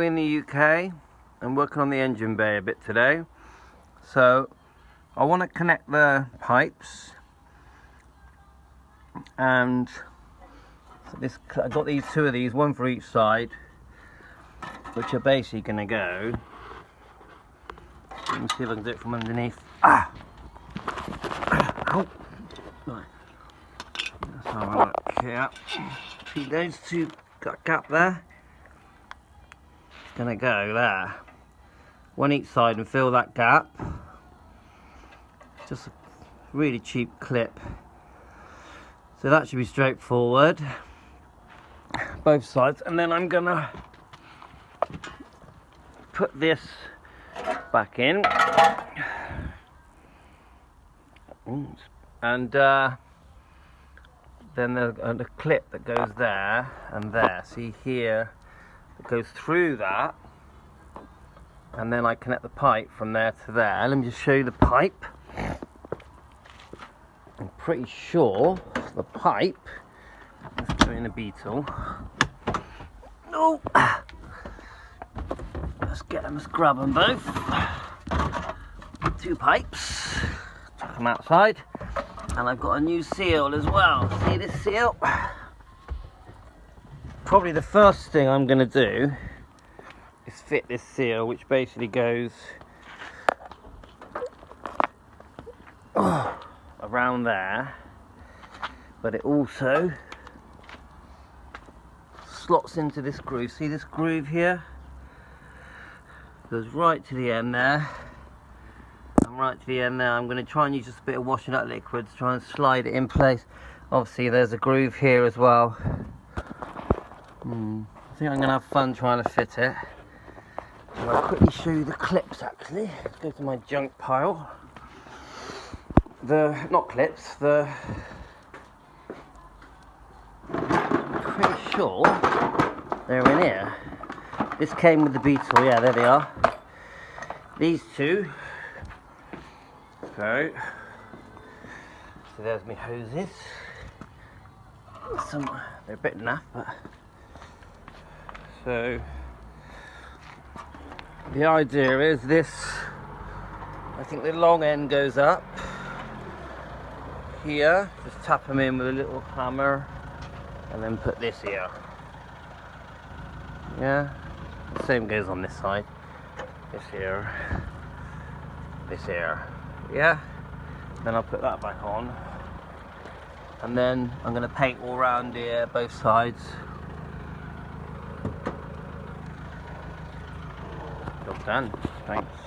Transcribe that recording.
actually in the UK. I'm working on the engine bay a bit today. So I want to connect the pipes, and this, I've got these two of these, one for each side, which are basically going to go. Let me see if I can do it from underneath. Ah! Ow! Right. Let's have a look here. See those two got a gap there? It's going to go there. One each side and fill that gap. Just a really cheap clip. So that should be straightforward. Both sides. And then I'm going to put this back in. And then there's a clip that goes there and there. See here, it goes through that, and then I connect the pipe from there to there. Let me just show you the pipe. I'm pretty sure the pipe, let's put it in a beetle. Oh, let's grab them both. Two pipes, chuck them outside. And I've got a new seal as well. See this seal? Probably the first thing I'm going to do is fit this seal, which basically goes around there, but it also slots into this groove. See this groove here? Goes right to the end there. Right to the end there. I'm going to try and use just a bit of washing up liquid to try and slide it in place. Obviously there's a groove here as well. I think I'm going to have fun trying to fit it. So I'll quickly show you the clips actually. Let's go to my junk pile. Not clips, I'm pretty sure they're in here. This came with the Beetle, yeah, there they are. These two. So there's my hoses. They're a bit naff, but so the idea is this. I think the long end goes up here. Just tap them in with a little hammer, and then put this here. Yeah, the same goes on this side. This here. This here. Yeah, then I'll put that back on, and then I'm going to paint all around here, both sides. Job done. Thanks.